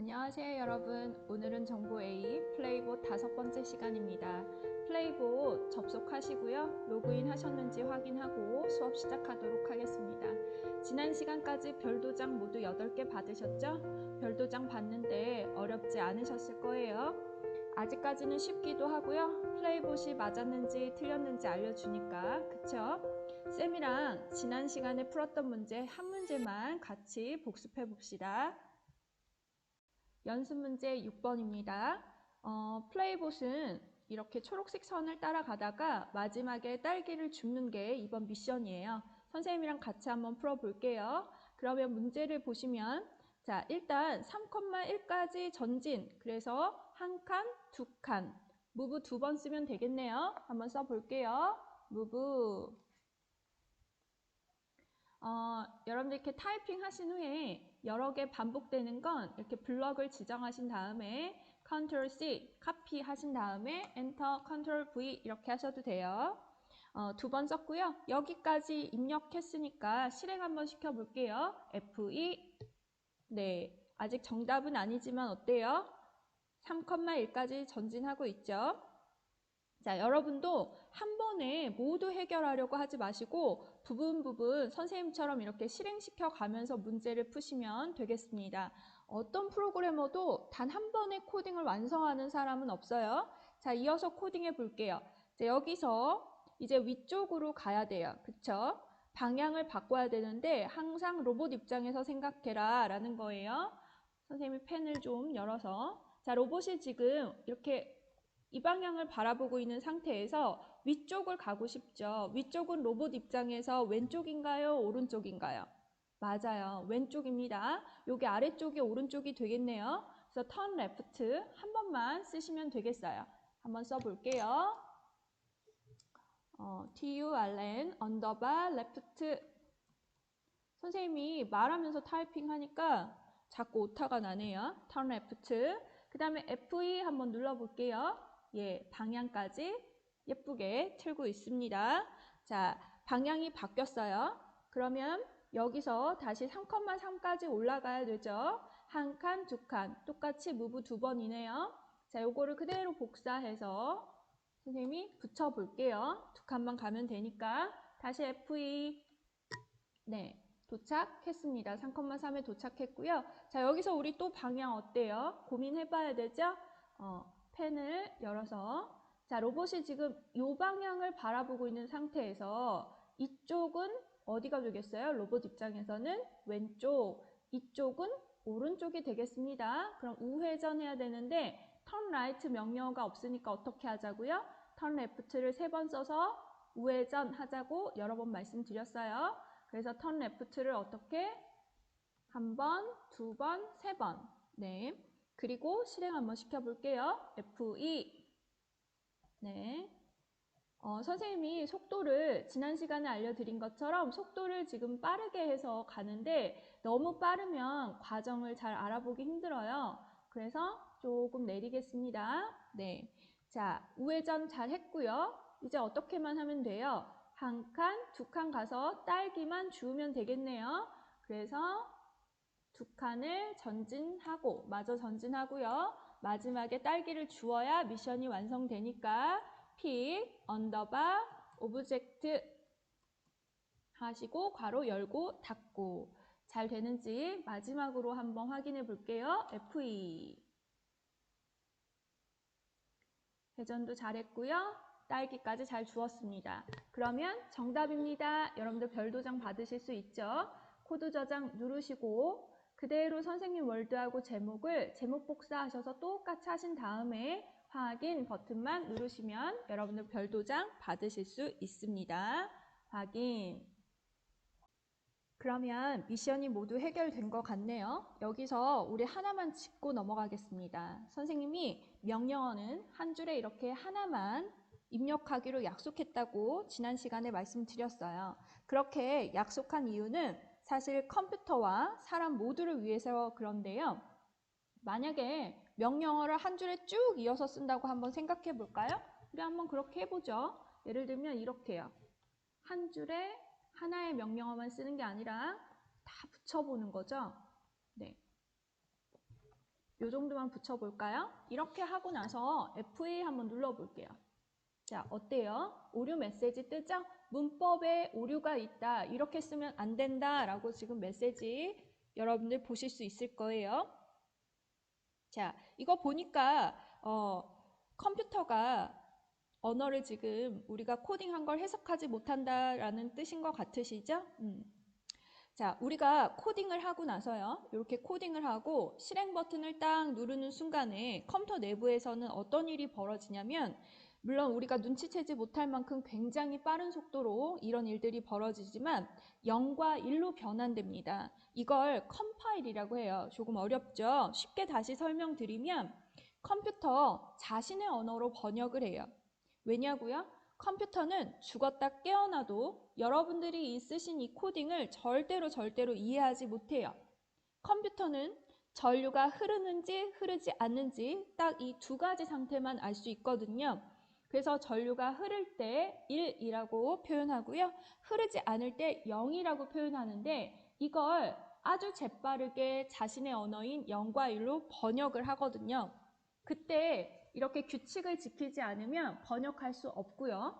안녕하세요 여러분. 오늘은 정보 A 플레이봇 5번째 시간입니다. 플레이봇 접속하시고요. 로그인 하셨는지 확인하고 수업 시작하도록 하겠습니다. 지난 시간까지 별도장 모두 8개 받으셨죠? 별도장 받는데 어렵지 않으셨을 거예요. 아직까지는 쉽기도 하고요. 플레이봇이 맞았는지 틀렸는지 알려주니까, 그쵸? 쌤이랑 지난 시간에 풀었던 문제 한 문제만 같이 복습해 봅시다. 연습 문제 6번입니다. 플레이봇은 이렇게 초록색 선을 따라가다가 마지막에 딸기를 줍는 게 이번 미션이에요. 선생님이랑 같이 한번 풀어볼게요. 그러면 문제를 보시면 자, 일단 3,1까지 전진, 그래서 한 칸, 두 칸, move 2번 쓰면 되겠네요. 한번 써볼게요. move. 여러분들 이렇게 타이핑 하신 후에 여러 개 반복되는 건 이렇게 블럭을 지정하신 다음에 Ctrl C, 카피 하신 다음에 Enter, Ctrl V 이렇게 하셔도 돼요. 2번 썼고요. 여기까지 입력했으니까 실행 한번 시켜볼게요. F2. 네, 아직 정답은 아니지만 어때요? 3,1까지 전진하고 있죠. 자, 여러분도 한 번에 모두 해결하려고 하지 마시고 부분 선생님처럼 이렇게 실행시켜 가면서 문제를 푸시면 되겠습니다. 어떤 프로그래머도 단 한 번에 코딩을 완성하는 사람은 없어요. 자, 이어서 코딩해 볼게요. 자, 여기서 이제 위쪽으로 가야 돼요. 그쵸? 방향을 바꿔야 되는데 항상 로봇 입장에서 생각해라 라는 거예요. 선생님이 펜을 좀 열어서 자, 로봇이 지금 이렇게 이 방향을 바라보고 있는 상태에서 위쪽을 가고 싶죠. 위쪽은 로봇 입장에서 왼쪽인가요? 오른쪽인가요? 맞아요. 왼쪽입니다. 여기 아래쪽이 오른쪽이 되겠네요. 그래서 turn left 한 번만 쓰시면 되겠어요. 한번 써볼게요. turn underbar left. 선생님이 말하면서 타이핑 하니까 자꾸 오타가 나네요. turn left. 그 다음에 F2 한번 눌러볼게요. 예, 방향까지 예쁘게 틀고 있습니다. 자, 방향이 바뀌었어요. 그러면 여기서 다시 3,3까지 올라가야 되죠. 한 칸, 두 칸. 똑같이 move 2번이네요. 자, 요거를 그대로 복사해서 선생님이 붙여볼게요. 두 칸만 가면 되니까. 다시 F2. 네, 도착했습니다. 3,3에 도착했고요. 자, 여기서 우리 또 방향 어때요? 고민해봐야 되죠? 펜을 열어서 자, 로봇이 지금 이 방향을 바라보고 있는 상태에서 이쪽은 어디가 되겠어요? 로봇 입장에서는 왼쪽, 이쪽은 오른쪽이 되겠습니다. 그럼 우회전해야 되는데 turn right 명령어가 없으니까 어떻게 하자고요? turn left를 3번 써서 우회전 하자고 여러 번 말씀드렸어요. 그래서 turn left를 어떻게? 한 번, 두 번, 세 번. 네. 그리고 실행 한번 시켜볼게요. F2. 네. 선생님이 속도를 지난 시간에 알려드린 것처럼 속도를 지금 빠르게 해서 가는데 너무 빠르면 과정을 잘 알아보기 힘들어요. 그래서 조금 내리겠습니다. 네. 자, 우회전 잘 했고요. 이제 어떻게만 하면 돼요? 한 칸, 두 칸 가서 딸기만 주우면 되겠네요. 그래서 두 칸을 전진하고 마저 전진하고요. 마지막에 딸기를 주어야 미션이 완성되니까 픽, 언더바, 오브젝트 하시고 괄호 열고 닫고 잘 되는지 마지막으로 한번 확인해 볼게요. F2. 회전도 잘했고요. 딸기까지 잘 주었습니다. 그러면 정답입니다. 여러분들 별도장 받으실 수 있죠? 코드 저장 누르시고 그대로 선생님 월드하고 제목을 제목 복사하셔서 똑같이 하신 다음에 확인 버튼만 누르시면 여러분들 별도장 받으실 수 있습니다. 확인. 그러면 미션이 모두 해결된 것 같네요. 여기서 우리 하나만 짚고 넘어가겠습니다. 선생님이 명령어는 한 줄에 이렇게 하나만 입력하기로 약속했다고 지난 시간에 말씀드렸어요. 그렇게 약속한 이유는 사실 컴퓨터와 사람 모두를 위해서 그런데요. 만약에 명령어를 한 줄에 쭉 이어서 쓴다고 한번 생각해 볼까요? 우리 한번 그렇게 해보죠. 예를 들면 이렇게요. 한 줄에 하나의 명령어만 쓰는 게 아니라 다 붙여보는 거죠. 네. 요 정도만 붙여볼까요? 이렇게 하고 나서 F2 한번 눌러볼게요. 자, 어때요? 오류 메시지 뜨죠? 문법에 오류가 있다. 이렇게 쓰면 안 된다. 라고 지금 메시지 여러분들 보실 수 있을 거예요. 자, 이거 보니까 컴퓨터가 언어를 지금 우리가 코딩한 걸 해석하지 못한다라는 뜻인 것 같으시죠? 자, 우리가 코딩을 하고 나서요. 이렇게 코딩을 하고 실행 버튼을 딱 누르는 순간에 컴퓨터 내부에서는 어떤 일이 벌어지냐면 물론 우리가 눈치채지 못할 만큼 굉장히 빠른 속도로 이런 일들이 벌어지지만 0과 1로 변환됩니다. 이걸 컴파일이라고 해요. 조금 어렵죠? 쉽게 다시 설명드리면 컴퓨터 자신의 언어로 번역을 해요. 왜냐고요? 컴퓨터는 죽었다 깨어나도 여러분들이 쓰신 이 코딩을 절대로 이해하지 못해요. 컴퓨터는 전류가 흐르는지 흐르지 않는지 딱 이 두 가지 상태만 알 수 있거든요. 그래서 전류가 흐를 때 1이라고 표현하고요. 흐르지 않을 때 0이라고 표현하는데 이걸 아주 재빠르게 자신의 언어인 0과 1로 번역을 하거든요. 그때 이렇게 규칙을 지키지 않으면 번역할 수 없고요.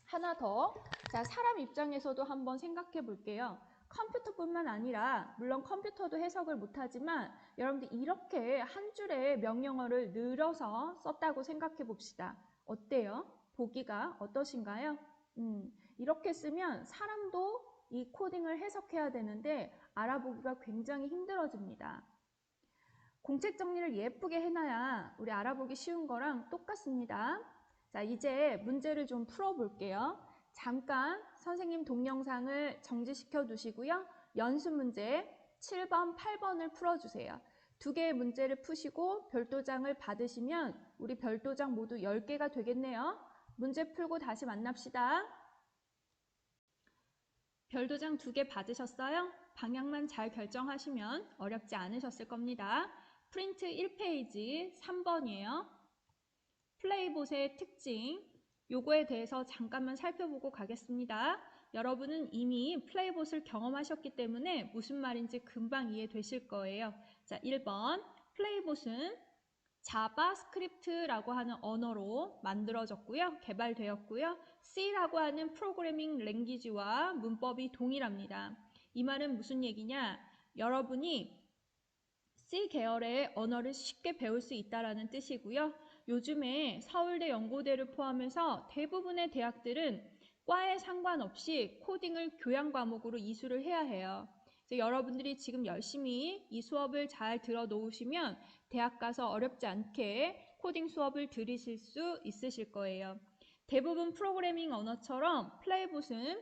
하나 더, 자, 사람 입장에서도 한번 생각해 볼게요. 컴퓨터뿐만 아니라 물론 컴퓨터도 해석을 못하지만 여러분들 이렇게 한 줄의 명령어를 늘어서 썼다고 생각해 봅시다. 어때요? 보기가 어떠신가요? 이렇게 쓰면 사람도 이 코딩을 해석해야 되는데 알아보기가 굉장히 힘들어집니다. 공책 정리를 예쁘게 해놔야 우리 알아보기 쉬운 거랑 똑같습니다. 자, 이제 문제를 좀 풀어볼게요. 잠깐 선생님 동영상을 정지시켜 두시고요. 연습 문제 7번, 8번을 풀어주세요. 두 개의 문제를 푸시고 별도장을 받으시면 우리 별도장 모두 10개가 되겠네요. 문제 풀고 다시 만납시다. 별도장 2개 받으셨어요? 방향만 잘 결정하시면 어렵지 않으셨을 겁니다. 프린트 1페이지 3번이에요. 플레이봇의 특징, 요거에 대해서 잠깐만 살펴보고 가겠습니다. 여러분은 이미 플레이봇을 경험하셨기 때문에 무슨 말인지 금방 이해되실 거예요. 자, 1번 플레이봇은 자바스크립트라고 하는 언어로 만들어졌고요. 개발되었고요. C라고 하는 프로그래밍 랭귀지와 문법이 동일합니다. 이 말은 무슨 얘기냐? 여러분이 C 계열의 언어를 쉽게 배울 수 있다는 뜻이고요. 요즘에 서울대 연고대를 포함해서 대부분의 대학들은 과에 상관없이 코딩을 교양 과목으로 이수를 해야 해요. 그래서 여러분들이 지금 열심히 이 수업을 잘 들어 놓으시면 대학 가서 어렵지 않게 코딩 수업을 들으실 수 있으실 거예요. 대부분 프로그래밍 언어처럼 플레이봇은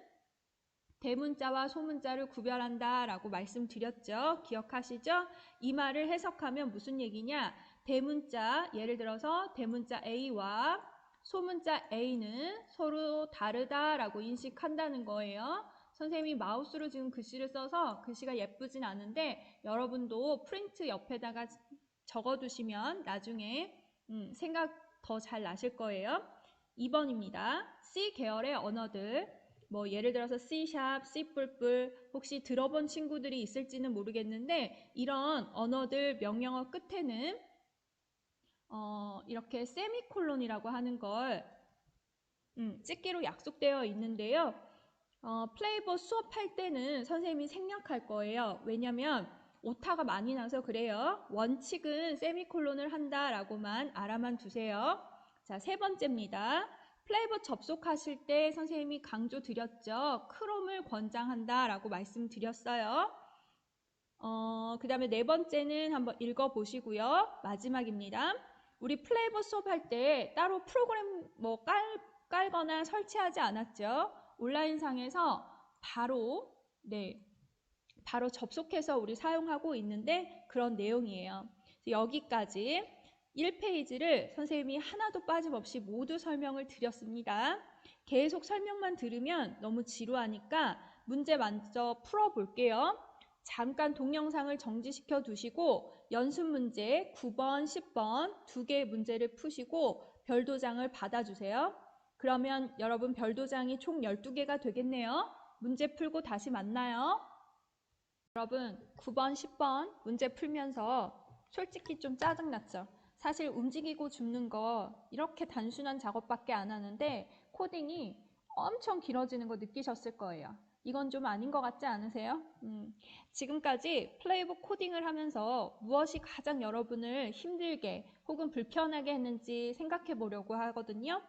대문자와 소문자를 구별한다 라고 말씀드렸죠. 기억하시죠? 이 말을 해석하면 무슨 얘기냐? 대문자, 예를 들어서 대문자 A와 소문자 A는 서로 다르다라고 인식한다는 거예요. 선생님이 마우스로 지금 글씨를 써서 글씨가 예쁘진 않은데 여러분도 프린트 옆에다가 적어두시면 나중에 생각 더 잘 나실 거예요. 2번입니다. C 계열의 언어들, 뭐 예를 들어서 C#, C++, 혹시 들어본 친구들이 있을지는 모르겠는데 이런 언어들 명령어 끝에는 이렇게 세미콜론이라고 하는 걸 찍기로 약속되어 있는데요. 플레이봇 수업할 때는 선생님이 생략할 거예요. 왜냐면 오타가 많이 나서 그래요. 원칙은 세미콜론을 한다라고만 알아만 두세요. 자, 3번째입니다. 플레이봇 접속하실 때 선생님이 강조 드렸죠. 크롬을 권장한다라고 말씀드렸어요. 그 다음에 4번째는 한번 읽어보시고요. 마지막입니다. 우리 플레이봇 수업할 때 따로 프로그램 뭐 깔거나 설치하지 않았죠. 온라인상에서 바로 접속해서 우리 사용하고 있는데 그런 내용이에요. 여기까지 1페이지를 선생님이 하나도 빠짐없이 모두 설명을 드렸습니다. 계속 설명만 들으면 너무 지루하니까 문제 먼저 풀어볼게요. 잠깐 동영상을 정지시켜 두시고 연습 문제 9번, 10번 2개의 문제를 푸시고 별도장을 받아주세요. 그러면 여러분 별도장이 총 12개가 되겠네요. 문제 풀고 다시 만나요. 여러분 9번, 10번 문제 풀면서 솔직히 좀 짜증났죠. 사실 움직이고 줍는 거 이렇게 단순한 작업밖에 안 하는데 코딩이 엄청 길어지는 거 느끼셨을 거예요. 이건 좀 아닌 것 같지 않으세요? 지금까지 플레이북 코딩을 하면서 무엇이 가장 여러분을 힘들게 혹은 불편하게 했는지 생각해 보려고 하거든요.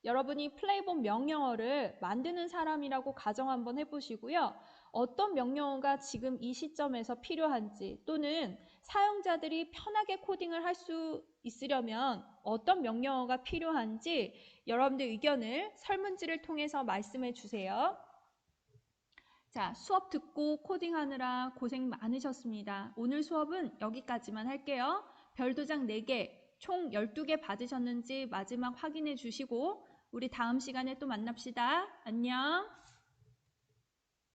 여러분이 플레이북 명령어를 만드는 사람이라고 가정 한번 해보시고요. 어떤 명령어가 지금 이 시점에서 필요한지 또는 사용자들이 편하게 코딩을 할 수 있으려면 어떤 명령어가 필요한지 여러분들 의견을 설문지를 통해서 말씀해 주세요. 자, 수업 듣고 코딩하느라 고생 많으셨습니다. 오늘 수업은 여기까지만 할게요. 별도장 4개, 총 12개 받으셨는지 마지막 확인해 주시고 우리 다음 시간에 또 만납시다. 안녕.